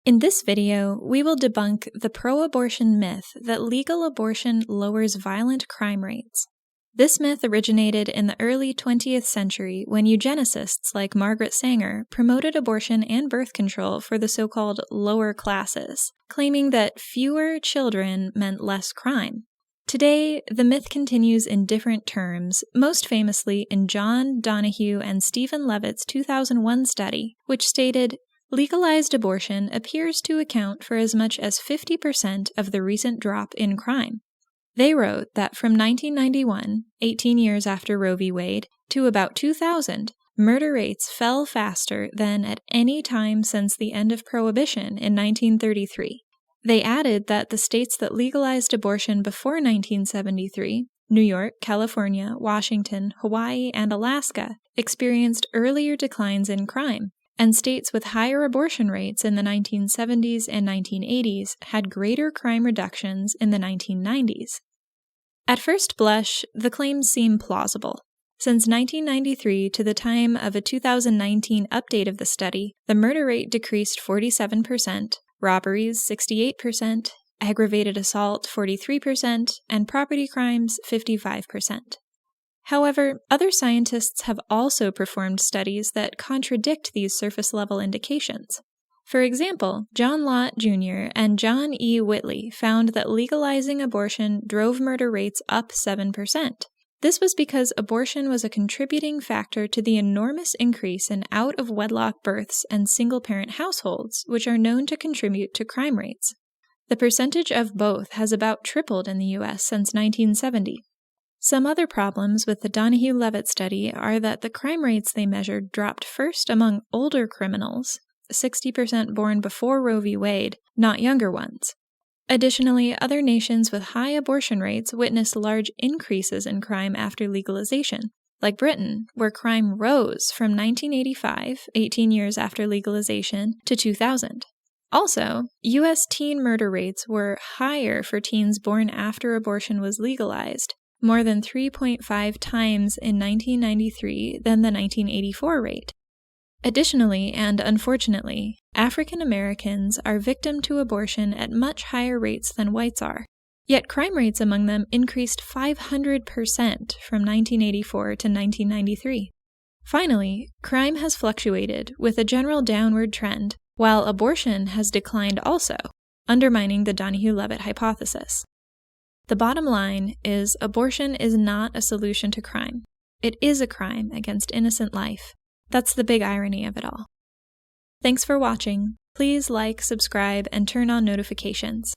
In this video, we will debunk the pro-abortion myth that legal abortion lowers violent crime rates. This myth originated in the early 20th century when eugenicists like Margaret Sanger promoted abortion and birth control for the so-called lower classes, claiming that fewer children meant less crime. Today, the myth continues in different terms, most famously in John Donahue and Stephen Levitt's 2001 study, which stated, legalized abortion appears to account for as much as 50% of the recent drop in crime. They wrote that from 1991, 18 years after Roe v. Wade, to about 2000, murder rates fell faster than at any time since the end of Prohibition in 1933. They added that the states that legalized abortion before 1973, New York, California, Washington, Hawaii, and Alaska, experienced earlier declines in crime, and states with higher abortion rates in the 1970s and 1980s had greater crime reductions in the 1990s. At first blush, the claims seem plausible. Since 1993 to the time of a 2019 update of the study, the murder rate decreased 47%, robberies 68%, aggravated assault 43%, and property crimes 55%. However, other scientists have also performed studies that contradict these surface-level indications. For example, John Lott Jr. and John E. Whitley found that legalizing abortion drove murder rates up 7%. This was because abortion was a contributing factor to the enormous increase in out-of-wedlock births and single-parent households, which are known to contribute to crime rates. The percentage of both has about tripled in the U.S. since 1970. Some other problems with the Donahue-Levitt study are that the crime rates they measured dropped first among older criminals, 60% born before Roe v. Wade, not younger ones. Additionally, other nations with high abortion rates witnessed large increases in crime after legalization, like Britain, where crime rose from 1985, 18 years after legalization, to 2000. Also, U.S. teen murder rates were higher for teens born after abortion was legalized, more than 3.5 times in 1993 than the 1984 rate. Additionally, and unfortunately, African Americans are victim to abortion at much higher rates than whites are, yet crime rates among them increased 500% from 1984 to 1993. Finally, crime has fluctuated with a general downward trend, while abortion has declined also, undermining the Donahue-Levitt hypothesis. The bottom line is abortion is not a solution to crime. It is a crime against innocent life. That's the big irony of it all. Thanks for watching. Please like, subscribe, and turn on notifications.